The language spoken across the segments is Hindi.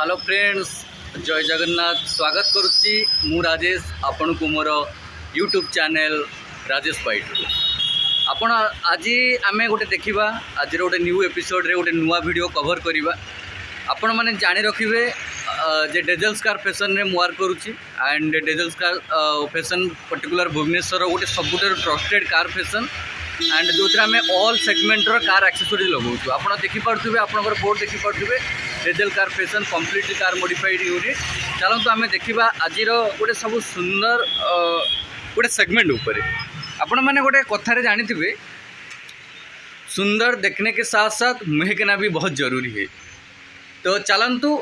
हेलो फ्रेंड्स, जय जगन्नाथ। स्वागत करुच्ची मु राजेश आपण को मोर यूट्यूब चैनल राजेश बाइट। आपण आज आम गोटे देखा आज गोटे न्यू एपिसोड रे गोटे नुआ वीडियो कवर करवा। आपण मैंने जानी रखिए जे डेजल्स कार फैशन रे मुआर करुच्ची and Dazzles car fashion particular Bhubaneswar गोटे सबुठ ट्रस्टेड कार फैशन एंड जो आम ऑल सेगमेंटर कार एक्सेसरीज लगाऊँ। आप देखिपे आप बोर्ड देखिपे Dazzle car fashion completely car modified unit. चलते आम देखा आज गोटे सब सुंदर गोटे सेगमेंट उपर आपण मैंने गोटे कथार जानी थे, सुंदर देखने के साथ साथ महकना भी बहुत जरूरी है। तो चलतु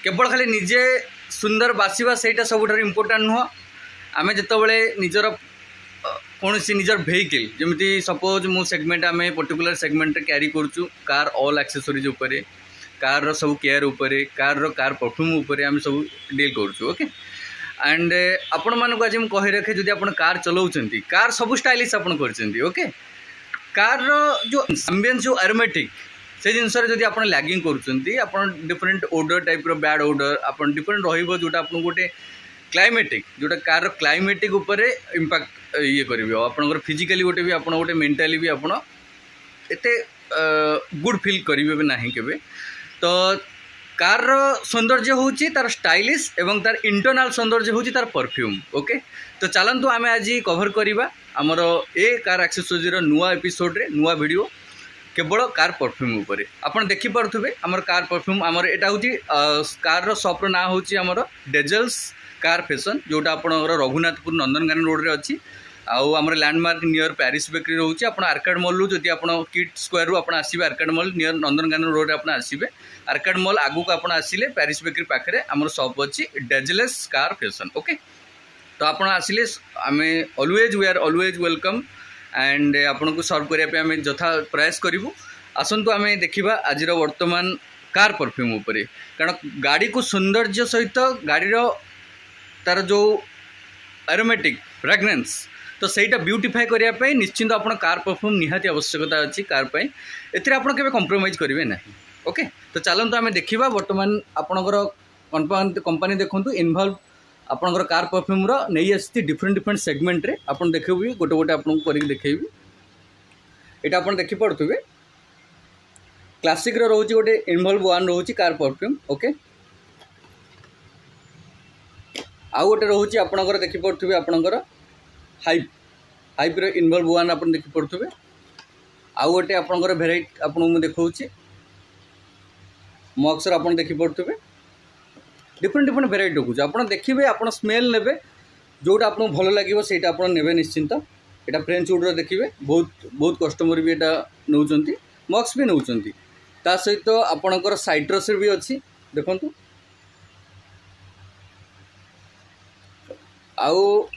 केवल खाली निजे सुंदर बासिबा सेटा सबुठ इम्पोर्टाट नुह। आम जिते निजर कौन सी निजर भेहिकल जमी सपोज मु सेगमेंट आम पर्टिकुलर सेगमेंट क्यारी करुचु कार ऑल एक्सेसरीज उपरे, कार रो सब केयर उपरे, कार परफ्यूम उपरे आम सब डील करुचु। ओके एंड आपण मानक आज मुझे कही रखे जदि आप कार चलाउछंती कार सब स्टाइलिश आपन करछंती। ओके कार रो जो एम्बियंस जो एरोमेटिक से जिनस जदि आप लैगिंग करुछंती आपन डिफरेंट ओडर टाइप रो बैड ओडर आपन डिफरेंट रहिबो जोटा आपन गोटे क्लाइमेटिक जोटा कार क्लाइमेटिक उपरे इम्पैक्ट ये करेंगे आपंकर फिजिकाली गोटे भी आप गोटे मेंटाली भी आप गुड फील करेंगे भी ना केवे। तो कार सौंदर्य होची तार स्टाइलिश एवं तार इंटरनल सौंदर्य होची तार परफ्यूम। ओके तो चलतु आम आज कवर करवा आमर ए कार एक्सेसरीज रो नुआ एपिसोड रे नुआ वीडियो केवल कार परफ्यूम उपरे। आपन देखि पारुथबे आमर कार परफ्यूम आमर एटा होची कार रो शॉप रो ना होची आमर डेजल्स कार फैशन जोटा आपनकर रघुनाथपुर नंदनकानन रोड रे अछि। आउ आमर लैंडमार्क नियर पेरिस बेकरी रोचे। आप आर्केड मॉल रु जदि आप किट स्क्वायर रु आप आसबे arcade mall near Nandankanan road आप आसबे आर्केड मॉल आगु को आप आसिले पेरिस बेकरी पाखे आमर शॉप अच्छी डेजलेस कार फैशन। ओके तो आप आसिले आम always we are always welcome and आपन को सर्व करने आम यथा प्रयास करूँ। आसतु आम देखा आज वर्तमान कार परफ्यूम उपरे, कारण गाड़ी को सौंदर्य सहित गाड़ी तार जो एरोमेटिक फ्रेग्रेंस तो सहीटा ब्यूटिफाई करने निश्चिंत आप कार परफ्यूम निहाती आवश्यकता अच्छी कार पाई एथिरे आपण केबे कॉम्प्रोमाइज करेंगे ना। ओके तो चलते आम देखा बर्तमान आपणकर कंपनी देखु इनवॉल्व आपणकर कार परफ्यूम नहीं आसी डिफरेंट डिफरेंट सेगमेंट रे आपन देखेबी गोटे गोटे आपन को देखेबी। एटा आपन देखि पड़थुबे क्लासिक रो रहउची गोटे इनवॉल्व वन रहउची कार परफ्यूम। ओके आउ गोटे रोचे आपणकर देखि पड़थुबे आपणकर हाइप हाइप रो इनवॉल्व वन आपन देखि पड़थुबे। आउ गोटे आपणकर वेराइटी आपन मु देखौची मॉक्स रो आपन देखि पड़थुबे डिफरेंट डिफरेंट वेराइटी रखुछ। आपन देखिबे आपन स्मेल नेबे जोटा आपन भलो लागिवो सेटा आपन नेबे निश्चिंत। एटा फ्रेंच वुड रो देखिबे बहुत बहुत कस्टमर भी एटा नउचंती मॉक्स भी नउचंती। ता सहित आपणकर साइट्रस भी अछि देखंतु। आउ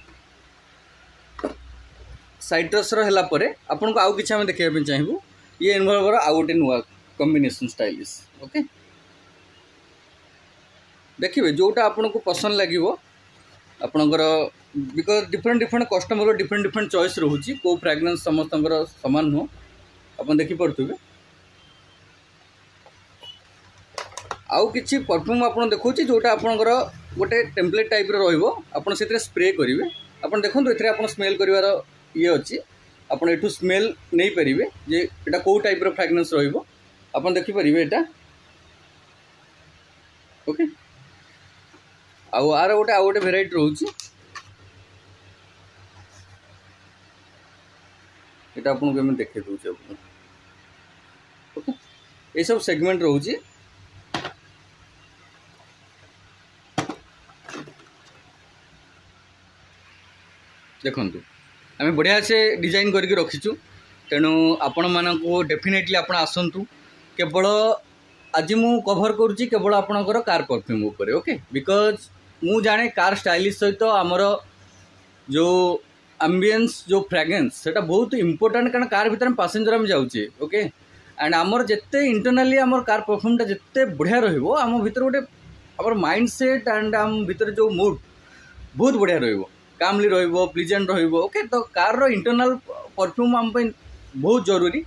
साइट्रस रहा परे आपन को आउ किछ हम देखिबे चाहिबू ये इनवॉल्वर आउ गोटे नुआ कॉम्बिनेशन स्टाइलिश। ओके देखिए जोटा आपन को पसंद लागिवो आपनकर because different different customer different different choice रहउची को फ्रेग्रेंस समस्तंकर समान हो आपन देखि पड़थुबे। आउ किछि परफ्यूम आपन देखौची जोटा आपनकर गोटे टेम्पलेट टाइप रहिबो आपन सेतरे स्प्रे करिवे। आपन देखंतु एथरे आपन स्मेल करिवार ये अच्छी आपन एठू स्मेल नहीं पारिबे जे एटा को टाइप रो फ्रेग्रेंस रहिबो आपन देखि पारिबे एटा। ओके आउ आर गोटे वेराइटी रहउची एटा आपन को हम देखे दोचे आपन। ओके ए सब सेगमेंट रहउची देखंतु आम बढ़िया से डिजाइन करके रखीचु। तेणु आपण मानक डेफिनेटली आपण आसंतु केवल आज मु कवर करुच्ची केवल आपणकर कार परफ्यूम उपरे। ओके बिकॉज मु जाने कार स्टाइलिश सहित आमर जो एम्बियंस जो फ्रेग्रेंस सेटा बहुत इंपोर्टेंट, कारण कार भीतर पैसेंजर हम जाऊे। ओके एंड आमर जिते इंटरनली आमर कार परफ्यूमटा जिते बढ़िया रहिबो आम भीतर गोटे आमर माइंड सेट एंड आम भीतर जो मूड बहुत बढ़िया रहिबो कामली रहिबो प्लीजेंट रहिबो। ओके तो कार रो इंटरनल परफ्यूम आम बहुत जरूरी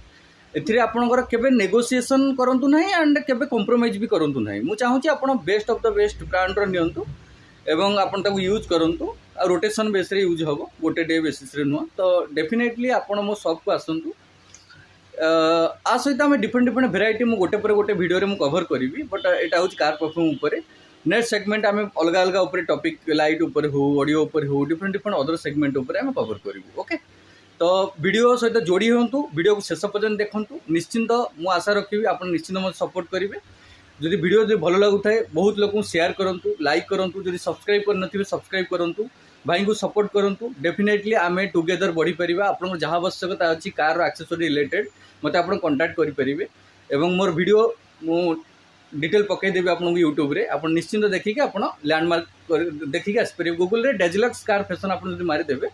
एथिरे आपणकर केबे नेगोशिएशन करंतु नाही एंड केबे कॉम्प्रोमाइज भी करंतु नाही। मु चाहूची आपण best of the best brand रो नियंतु एवं आपण ताको यूज करंतु आ रोटेशन बेस रे यूज हबो गोटे डे बेसिस रे नुह। तो डेफिनेटली आपण मो शॉप को आसंतु आ सहित आम डिफरेंट भेराइटी मु गोटे पर गोटे वीडियो रे मु कवर करी बट एटा हूँ कार परफ्यूम उपरे। नेक्स्ट सेगमेंट आम अलग अलग उपरे टॉपिक लाइट उपर हो ऑडियो उपर हो डिफरेंट अदर सेगमेंट उपर आम कवर करूँ। ओके तो वीडियो सहित जोड़ी हूँ वीडियो को शेष पर्यंत देखूँ निश्चिंत मु आशा रखी आप निश्चिंत मत सपोर्ट करेंगे। जदि वीडियो जो भल लगुए बहुत लोग शेयर करूँ लाइक करूँ जदि सब्सक्राइब कर सब्सक्राइब करूँ भाई को सपोर्ट करूँ। डेफिनेटली आम टुगेदर बढ़ी पार आप जहाँ आवश्यकता अच्छी कार एक्सेसरी रिलेटेड मत आप कंटाक्ट करेंगे एवं मोर वीडियो मु डिटेल पकईदेवी आपको यूट्यूब रे आप निश्चिंत देखिए आप लैंडमार्क देखिए आसपारे गूगल रे डेजलक्स कार फैशन आप मारिदेवे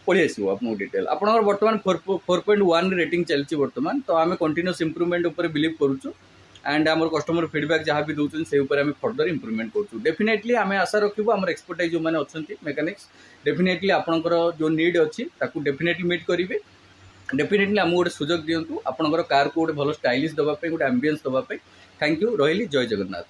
पढ़ी आसो आप डिटेल आप बर्तमान 4.1 रेटिंग चलती बर्तमान। तो आम कंटिन्यूस इंप्रूवमेंट उपर बिलीव करूँ एंड आम कस्टमर फीडबैक जहाँ भी दूसरे से आम फर्दर इंप्रूवमेंट करूँ। डेफिनेटली आम आशा रखू आम एक्सपर्टाइज जो मैंने अच्छा मेकानिक्स डेफिनेटली आपंकर जो नीड अच्छी डेफिनेटली मीट करेंगे। डेफिनेटली आमको गोटे सुजोग दिंतु आपंकर कार को गोटे भल स्टाइलिश देवाई गोटे एम्बियंस देवाई। थैंक यू रही जय जगन्नाथ।